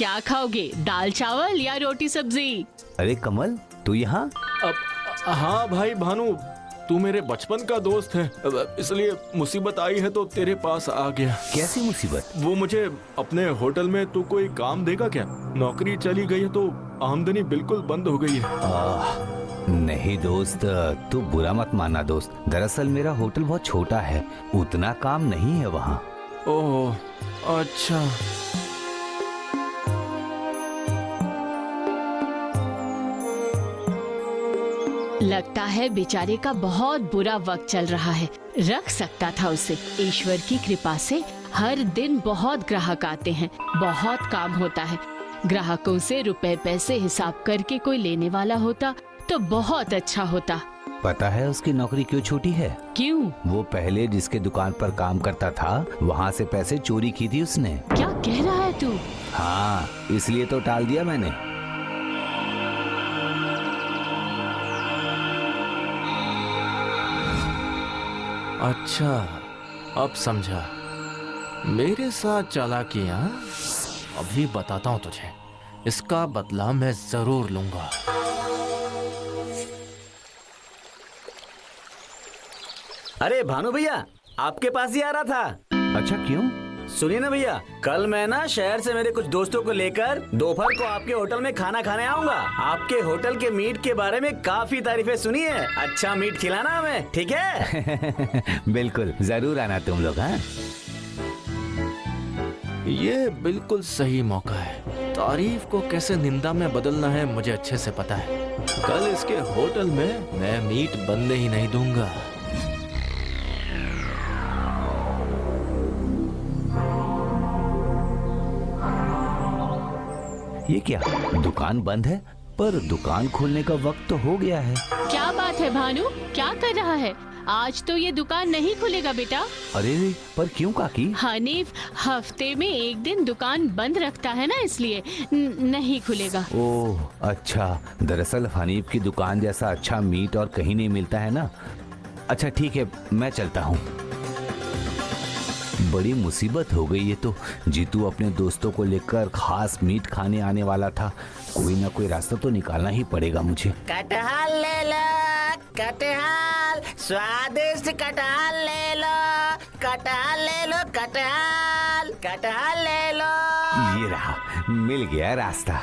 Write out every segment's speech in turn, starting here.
क्या खाओगे, दाल चावल या रोटी सब्जी? अरे कमल, तू यहाँ? हाँ भाई भानु, तू मेरे बचपन का दोस्त है, इसलिए मुसीबत आई है तो तेरे पास आ गया। कैसी मुसीबत? वो मुझे अपने होटल में तू कोई काम देगा क्या? नौकरी चली गई है तो आमदनी बिल्कुल बंद हो गई है। नहीं दोस्त, तू बुरा मत मानना दोस्त। दरअसल मेरा होटल बहुत छोटा है, उतना काम नहीं है वहाँ। ओह अच्छा। लगता है बेचारे का बहुत बुरा वक्त चल रहा है। रख सकता था उसे। ईश्वर की कृपा से हर दिन बहुत ग्राहक आते हैं, बहुत काम होता है। ग्राहकों से रुपए पैसे हिसाब करके कोई लेने वाला होता तो बहुत अच्छा होता। पता है उसकी नौकरी क्यों छूटी है? क्यों? वो पहले जिसके दुकान पर काम करता था, वहाँ से पैसे चोरी की थी उसने। क्या कह रहा है तू? हाँ, इसलिए तो टाल दिया मैंने। अच्छा, अब समझा। मेरे साथ चालाकियां अभी बताता हूँ तुझे। इसका बदला मैं जरूर लूंगा। अरे भानु भैया, आपके पास ही आ रहा था। अच्छा, क्यों? सुनिए ना भैया, कल मैं ना शहर से मेरे कुछ दोस्तों को लेकर दोपहर को आपके होटल में खाना खाने आऊंगा। आपके होटल के मीट के बारे में काफी तारीफें सुनी है। अच्छा मीट खिलाना हमें, ठीक है? बिल्कुल, जरूर आना तुम लोग। हाँ, ये बिल्कुल सही मौका है। तारीफ को कैसे निंदा में बदलना है मुझे अच्छे से पता है। कल इसके होटल में मैं मीट बनने ही नहीं दूंगा। ये क्या, दुकान बंद है? पर दुकान खोलने का वक्त तो हो गया है। क्या बात है भानु, क्या कर रहा है? आज तो ये दुकान नहीं खुलेगा बेटा। अरे पर क्यों काकी? हनीफ हफ्ते में एक दिन दुकान बंद रखता है ना, इसलिए नहीं खुलेगा। ओह अच्छा, दरअसल हनीफ की दुकान जैसा अच्छा मीट और कहीं नहीं मिलता है ना। अच्छा ठीक है, मैं चलता हूँ। बड़ी मुसीबत हो गई ये तो। जीतू अपने दोस्तों को लेकर खास मीट खाने आने वाला था। कोई ना कोई रास्ता तो निकालना ही पड़ेगा मुझे। कटहल ले लो, कटहल, स्वादिष्ट कटहल ले लो, कटहल ले लो, कटहल, कटहल ले लो। ये रहा, मिल गया रास्ता।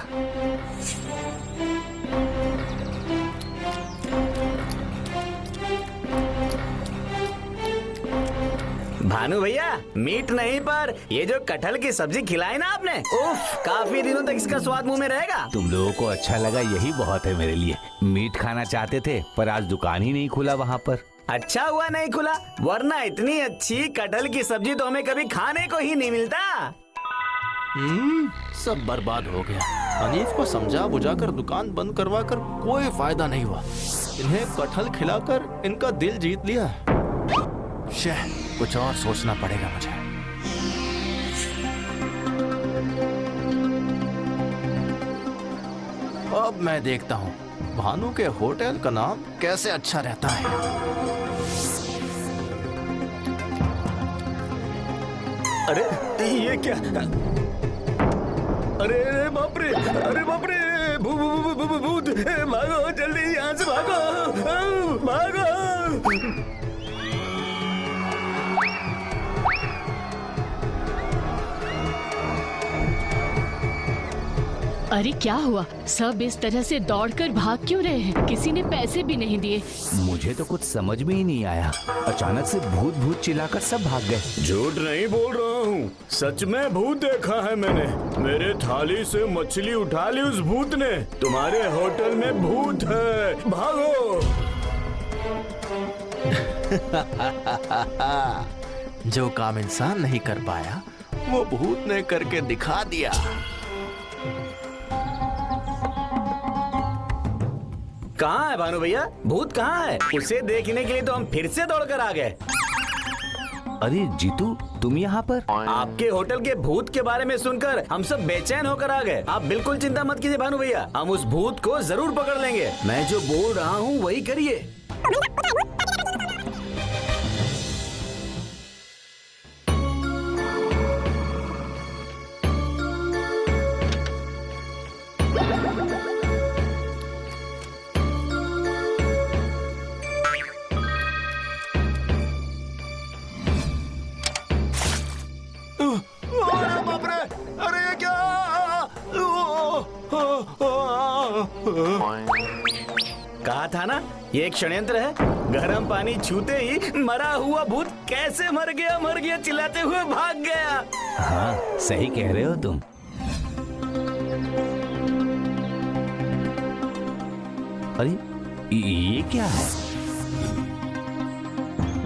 भानु भैया, मीट नहीं पर ये जो कटहल की सब्जी खिलाई ना आपने, उफ, काफी दिनों तक इसका स्वाद मुंह में रहेगा। तुम लोगों को अच्छा लगा, यही बहुत है मेरे लिए। मीट खाना चाहते थे पर आज दुकान ही नहीं खुला वहाँ पर। अच्छा हुआ नहीं खुला, वरना इतनी अच्छी कटहल की सब्जी तो हमें कभी खाने को ही नहीं मिलता। सब बर्बाद हो गया। हनीफ को समझा बुझाकर दुकान बंद करवाकर कोई फायदा नहीं हुआ। इन्हें कटहल खिलाकर इनका दिल जीत लिया। शह, कुछ और सोचना पड़ेगा मुझे। अब मैं देखता हूँ भानु के होटल का नाम कैसे अच्छा रहता है। अरे ये क्या? अरे बाप रे, अरे बाप रे, भूत! भागो जल्दी यहाँ से, भागो, भागो! अरे क्या हुआ? सब इस तरह से दौड़कर भाग क्यों रहे हैं? किसी ने पैसे भी नहीं दिए। मुझे तो कुछ समझ में ही नहीं आया। अचानक से भूत भूत चिल्लाकर सब भाग गए। झूठ नहीं बोल रहा हूँ, सच में भूत देखा है मैंने। मेरे थाली से मछली उठा ली उस भूत ने। तुम्हारे होटल में भूत है, भागो! जो काम इंसान नहीं कर पाया वो भूत ने करके दिखा दिया। कहाँ है भानु भैया? भूत कहाँ है? उसे देखने के लिए तो हम फिर से दौड़कर आ गए। अरे जीतू, तुम यहाँ पर? आपके होटल के भूत के बारे में सुनकर हम सब बेचैन होकर आ गए। आप बिल्कुल चिंता मत कीजिए भानु भैया, हम उस भूत को जरूर पकड़ लेंगे। मैं जो बोल रहा हूँ वही करिए। था ना, ये एक षड्यंत्र है। गर्म पानी छूते ही मरा हुआ भूत कैसे मर गया चिल्लाते हुए भाग गया। हाँ, सही कह रहे हो तुम। अरे ये क्या है?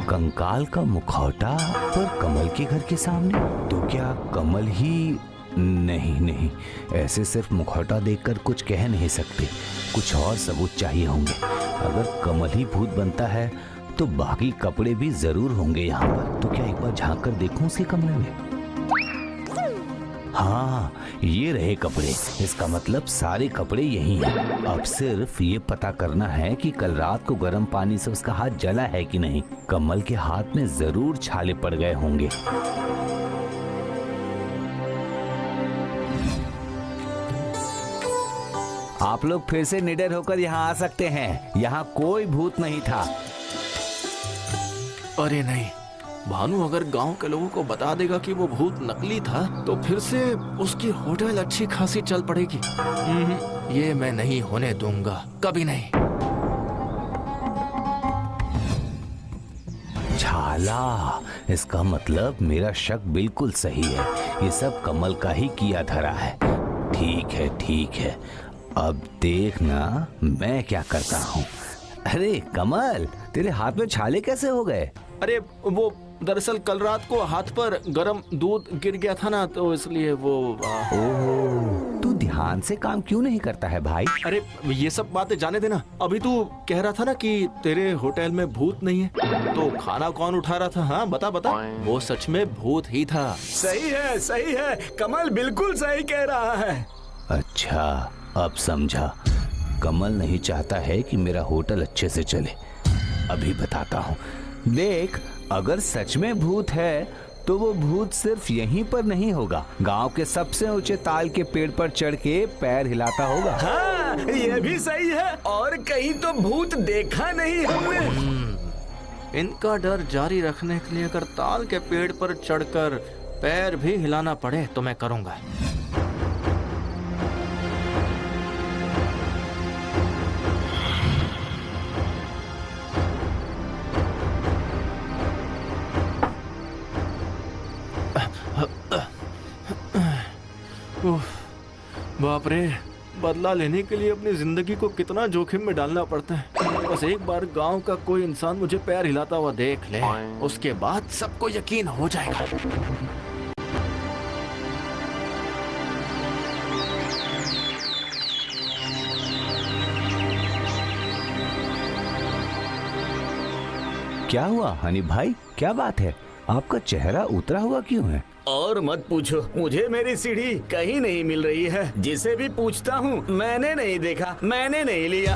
कंकाल का मुखौटा पर कमल के घर के सामने। तो क्या कमल ही? नहीं, ऐसे सिर्फ मुखौटा देखकर कुछ कह नहीं सकते, कुछ और सबूत चाहिए होंगे। अगर कमल ही भूत बनता है तो बाकी कपड़े भी जरूर होंगे यहाँ पर। तो क्या एक बार झांक कर देखूं उसके कमरे में? हाँ, ये रहे कपड़े। इसका मतलब सारे कपड़े यही हैं। अब सिर्फ ये पता करना है कि कल रात को गर्म पानी से उसका हाथ जला है कि नहीं। कमल के हाथ में जरूर छाले पड़ गए होंगे। आप लोग फिर से निडर होकर यहाँ आ सकते हैं। यहाँ कोई भूत नहीं था। अरे नहीं, भानु अगर गांव के लोगों को बता देगा कि वो भूत नकली था तो फिर से उसकी होटल अच्छी खासी चल पड़ेगी। ये मैं नहीं होने दूंगा, कभी नहीं। छाला, इसका मतलब मेरा शक बिल्कुल सही है। ये सब कमल का ही किया धरा है। ठीक है, अब देखना मैं क्या करता हूँ। अरे कमल, तेरे हाथ में छाले कैसे हो गए? अरे वो दरअसल कल रात को हाथ पर गरम दूध गिर गया था ना, तो इसलिए वो ओह, तू ध्यान से काम क्यों नहीं करता है भाई? अरे ये सब बातें जाने देना। अभी तू कह रहा था ना कि तेरे होटल में भूत नहीं है, तो खाना कौन उठा रहा था? हाँ बता। वो सच में भूत ही था। सही है, कमल बिल्कुल सही कह रहा है। अच्छा, अब समझा। कमल नहीं चाहता है कि मेरा होटल अच्छे से चले। अभी बताता हूँ। देख, अगर सच में भूत है तो वो भूत सिर्फ यहीं पर नहीं होगा, गांव के सबसे ऊंचे ताल के पेड़ पर चढ़ के पैर हिलाता होगा। हाँ, ये भी सही है। और कहीं तो भूत देखा नहीं हमने। इनका डर जारी रखने के लिए अगर ताल के पेड़ पर चढ़कर पैर भी हिलाना पड़े तो मैं करूंगा। बाप रे, बदला लेने के लिए अपनी जिंदगी को कितना जोखिम में डालना पड़ता है। बस एक बार गांव का कोई इंसान मुझे पैर हिलाता हुआ देख ले, उसके बाद सबको यकीन हो जाएगा। क्या हुआ हनी भाई, क्या बात है? आपका चेहरा उतरा हुआ क्यों है? और मत पूछो, मुझे मेरी सीढ़ी कहीं नहीं मिल रही है। जिसे भी पूछता हूँ, मैंने नहीं देखा, मैंने नहीं लिया।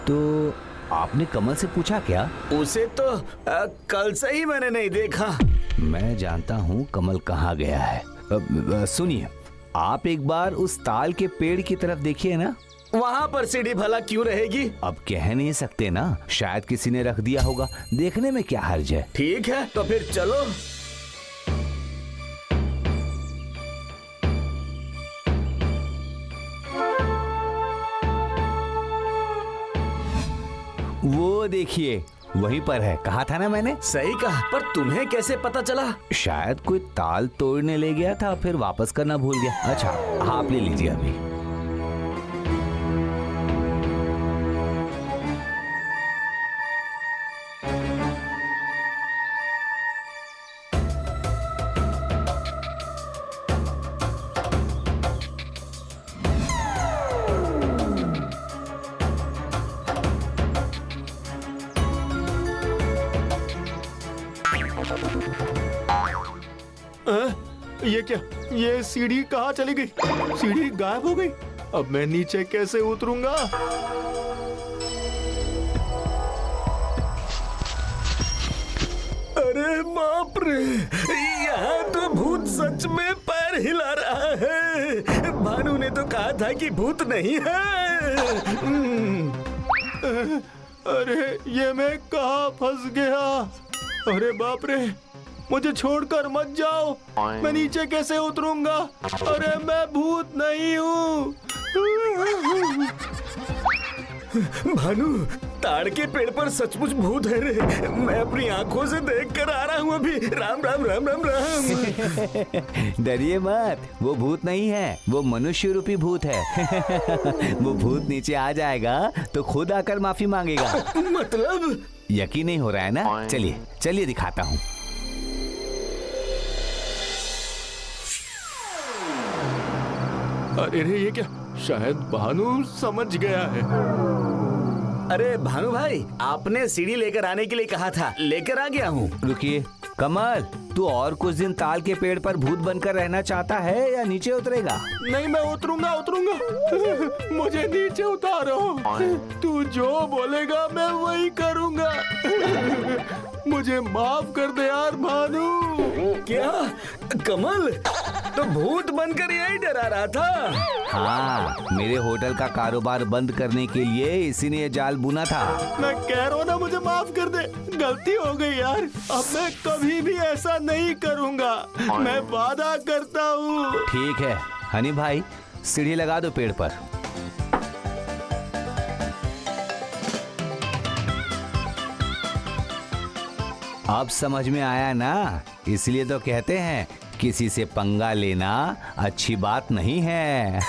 तो आपने कमल से पूछा क्या? उसे तो कल से ही मैंने नहीं देखा। मैं जानता हूँ कमल कहाँ गया है। सुनिए, आप एक बार उस ताल के पेड़ की तरफ देखिए ना। वहाँ पर सीढ़ी भला क्यों रहेगी? अब कह नहीं सकते ना, शायद किसी ने रख दिया होगा। देखने में क्या हर्ज है? ठीक है, तो फिर चलो। वो देखिए, वहीं पर है। कहा था ना मैंने। सही कहा, पर तुम्हें कैसे पता चला? शायद कोई ताल तोड़ने ले गया था, फिर वापस करना भूल गया। अच्छा, आप ले लीजिए अभी। ये क्या? ये सीढ़ी कहाँ चली गई? सीढ़ी गायब हो गई। अब मैं नीचे कैसे उतरूंगा? अरे बाप रे, यहाँ तो भूत सच में पैर हिला रहा है। भानु ने तो कहा था कि भूत नहीं है। अरे ये मैं कहाँ फंस गया? अरे बाप रे, मुझे छोड़कर मत जाओ। मैं नीचे कैसे उतरूंगा? अरे मैं भूत नहीं हूँ। भानु, ताड़ के पेड़ पर सचमुच भूत है रे। मैं अपनी आंखों से देख कर आ रहा हूँ अभी। राम राम राम राम राम। डरिए मत, वो भूत नहीं है, वो मनुष्य रूपी भूत है। वो भूत नीचे आ जाएगा तो खुद आकर माफी मांगेगा। मतलब? यकीन नहीं हो रहा है ना? चलिए चलिए दिखाता हूँ। अरे रे, ये क्या? शायद भानु समझ गया है। अरे भानु भाई, आपने सीढ़ी लेकर आने के लिए कहा था, लेकर आ गया हूँ। रुकिए कमल, तू और कुछ दिन ताल के पेड़ पर भूत बनकर रहना चाहता है या नीचे उतरेगा? नहीं, मैं उतरूंगा उतरूंगा। मुझे नीचे उतारो। तू जो बोलेगा मैं वही करूंगा। मुझे माफ कर दे यार भानु। क्या कमल, तो भूत बनकर यही डरा रहा था? हाँ, मेरे होटल का कारोबार बंद करने के लिए इसी ने ये जाल बुना था। मैं कह रहा हूँ ना, मुझे माफ कर दे। गलती हो गई यार, अब मैं कभी भी ऐसा नहीं करूँगा। मैं वादा करता हूँ। ठीक है हनी भाई, सीढ़ी लगा दो पेड़ पर। अब समझ में आया ना? इसलिए तो कहते हैं किसी से पंगा लेना अच्छी बात नहीं है।